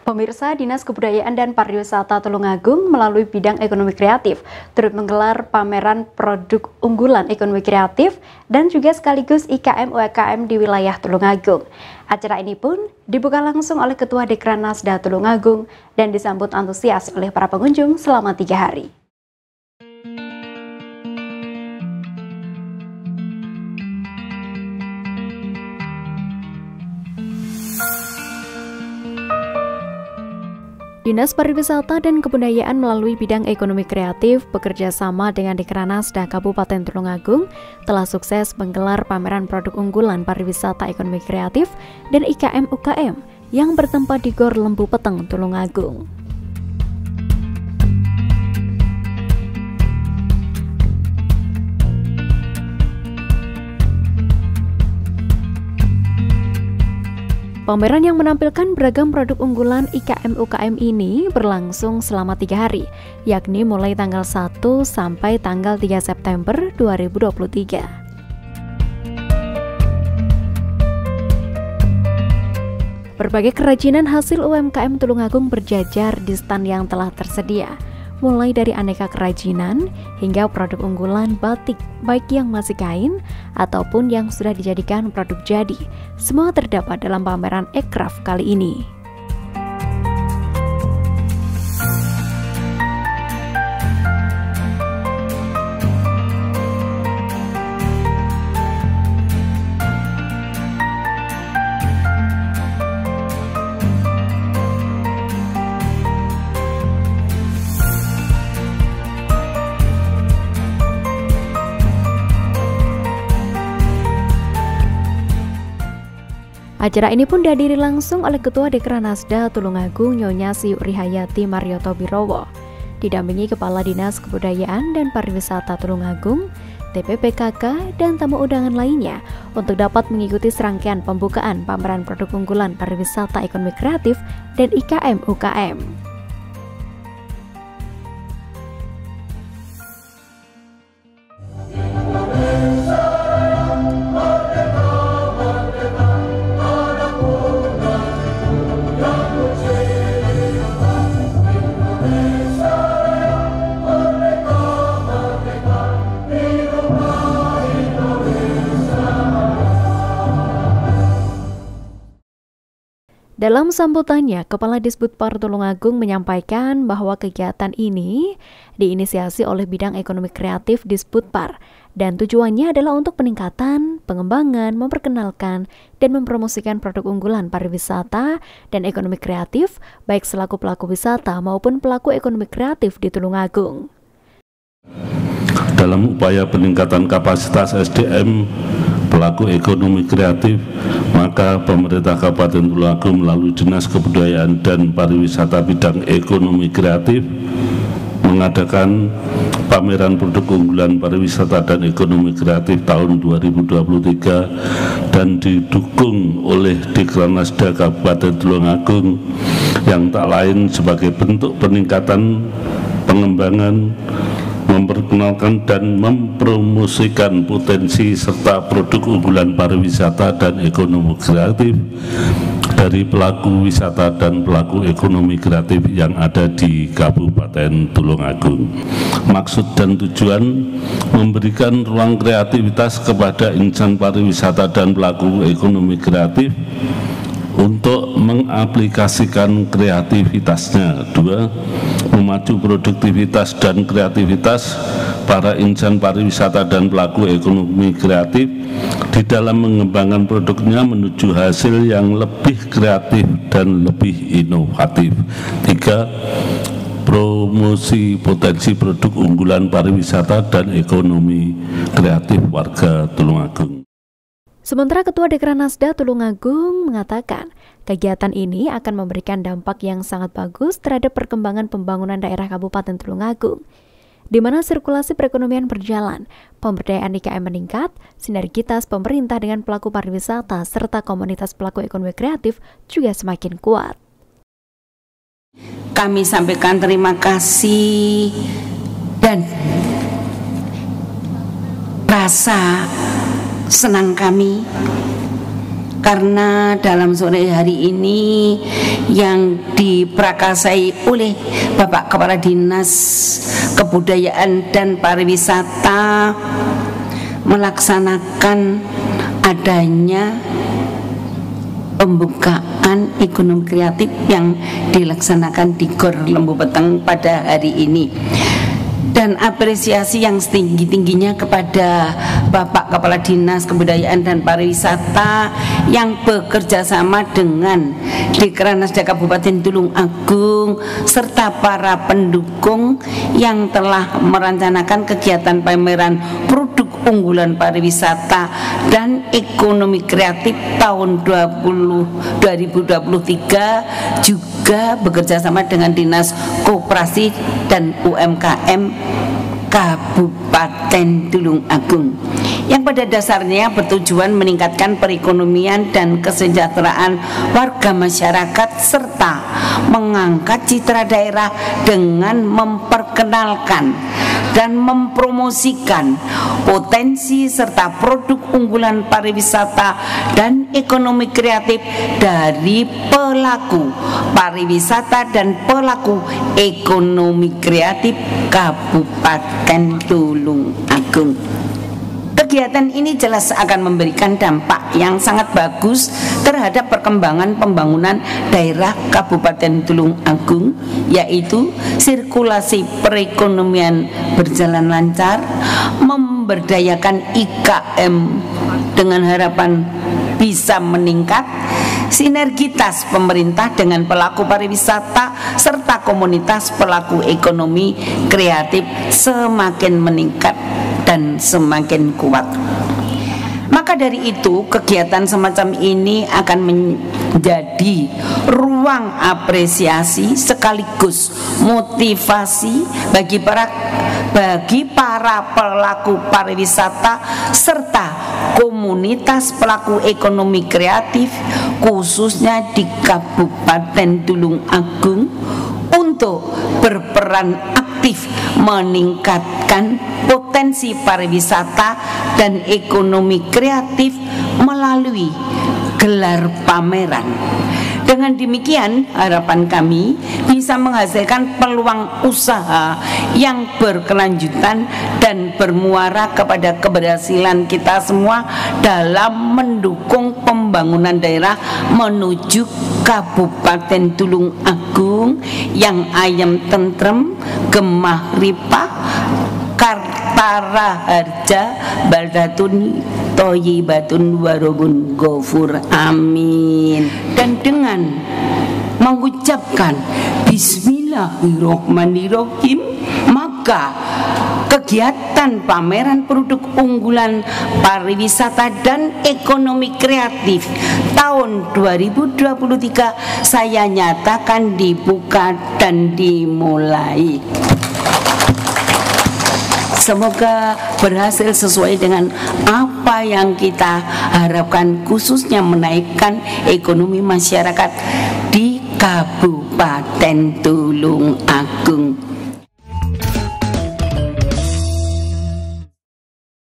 Pemirsa, Dinas Kebudayaan dan Pariwisata Tulungagung melalui bidang ekonomi kreatif turut menggelar pameran produk unggulan ekonomi kreatif dan juga sekaligus IKM UKM di wilayah Tulungagung. Acara ini pun dibuka langsung oleh Ketua Dekranasda Tulungagung dan disambut antusias oleh para pengunjung selama 3 hari. Dinas Pariwisata dan Kebudayaan melalui bidang ekonomi kreatif bekerja sama dengan Dekranasda Kabupaten Tulungagung telah sukses menggelar pameran produk unggulan pariwisata ekonomi kreatif dan IKM UKM yang bertempat di Gor Lembu Peteng, Tulungagung. Pameran yang menampilkan beragam produk unggulan IKM UKM ini berlangsung selama 3 hari, yakni mulai tanggal 1 sampai tanggal 3 September 2023. Berbagai kerajinan hasil UMKM Tulungagung berjajar di stand yang telah tersedia, mulai dari aneka kerajinan hingga produk unggulan batik, baik yang masih kain ataupun yang sudah dijadikan produk jadi. Semua terdapat dalam pameran Ekraf kali ini. Acara ini pun dihadiri langsung oleh Ketua Dekranasda Tulungagung Nyonya Siyuk Rihayati Marioto Birowo, didampingi Kepala Dinas Kebudayaan dan Pariwisata Tulungagung, TPPKK, dan tamu undangan lainnya untuk dapat mengikuti serangkaian pembukaan pameran produk unggulan pariwisata ekonomi kreatif dan IKM UKM. Dalam sambutannya, Kepala Disbudpar Tulungagung menyampaikan bahwa kegiatan ini diinisiasi oleh bidang ekonomi kreatif Disbudpar dan tujuannya adalah untuk peningkatan, pengembangan, memperkenalkan, dan mempromosikan produk unggulan pariwisata dan ekonomi kreatif baik selaku pelaku wisata maupun pelaku ekonomi kreatif di Tulungagung. Dalam upaya peningkatan kapasitas SDM pelaku ekonomi kreatif, maka pemerintah Kabupaten Tulungagung melalui Dinas Kebudayaan dan Pariwisata bidang ekonomi kreatif mengadakan pameran produk unggulan pariwisata dan ekonomi kreatif tahun 2023 dan didukung oleh Dekranasda Kabupaten Tulungagung yang tak lain sebagai bentuk peningkatan, pengembangan, memperkenalkan dan mempromosikan potensi serta produk unggulan pariwisata dan ekonomi kreatif dari pelaku wisata dan pelaku ekonomi kreatif yang ada di Kabupaten Tulungagung. Maksud dan tujuan memberikan ruang kreativitas kepada insan pariwisata dan pelaku ekonomi kreatif untuk mengaplikasikan kreativitasnya. 2. Memacu produktivitas dan kreativitas para insan pariwisata dan pelaku ekonomi kreatif di dalam mengembangkan produknya menuju hasil yang lebih kreatif dan lebih inovatif. 3. Promosi potensi produk unggulan pariwisata dan ekonomi kreatif warga Tulungagung. Sementara Ketua Dekranasda Tulungagung mengatakan kegiatan ini akan memberikan dampak yang sangat bagus terhadap perkembangan pembangunan daerah Kabupaten Tulungagung, di mana sirkulasi perekonomian berjalan, pemberdayaan IKM meningkat, sinergitas pemerintah dengan pelaku pariwisata serta komunitas pelaku ekonomi kreatif juga semakin kuat. Kami sampaikan terima kasih dan rasa senang kami karena dalam sore hari ini yang diprakasai oleh Bapak Kepala Dinas Kebudayaan dan Pariwisata melaksanakan adanya pembukaan ekonomi kreatif yang dilaksanakan di Gor Lembu Peteng pada hari ini. Dan apresiasi yang setinggi-tingginya kepada Bapak Kepala Dinas Kebudayaan dan Pariwisata yang bekerja sama dengan Dikranasda Kabupaten Tulung Agung serta para pendukung yang telah merencanakan kegiatan pameran produk unggulan pariwisata dan ekonomi kreatif tahun 2023, juga bekerja sama dengan Dinas Koperasi dan UMKM Kabupaten Tulung Agung, yang pada dasarnya bertujuan meningkatkan perekonomian dan kesejahteraan warga masyarakat serta mengangkat citra daerah dengan memperkenalkan dan mempromosikan potensi serta produk unggulan pariwisata dan ekonomi kreatif dari pelaku pariwisata dan pelaku ekonomi kreatif Kabupaten Tulung Agung. Kegiatan ini jelas akan memberikan dampak yang sangat bagus terhadap perkembangan pembangunan daerah Kabupaten Tulung Agung, yaitu sirkulasi perekonomian berjalan lancar, memberdayakan IKM dengan harapan bisa meningkat, sinergitas pemerintah dengan pelaku pariwisata serta komunitas pelaku ekonomi kreatif semakin meningkat dan semakin kuat. Maka dari itu, kegiatan semacam ini akan menjadi ruang apresiasi sekaligus motivasi bagi para pelaku pariwisata serta komunitas pelaku ekonomi kreatif khususnya di Kabupaten Tulung Agung untuk berperan aktif meningkatkan potensi pariwisata dan ekonomi kreatif melalui gelar pameran. Dengan demikian, harapan kami bisa menghasilkan peluang usaha yang berkelanjutan dan bermuara kepada keberhasilan kita semua dalam mendukung pembangunan daerah menuju Kabupaten Tulung Agung yang ayam tentrem, gemah ripah, Kartara Harja, Baldatun Toyibatun Warobun Gofur, amin. Dan dengan mengucapkan Bismillahirrahmanirrahim, maka kegiatan pameran produk unggulan pariwisata dan ekonomi kreatif tahun 2023 saya nyatakan dibuka dan dimulai. Semoga berhasil sesuai dengan apa yang kita harapkan, khususnya menaikkan ekonomi masyarakat di Kabupaten Tulung Agung.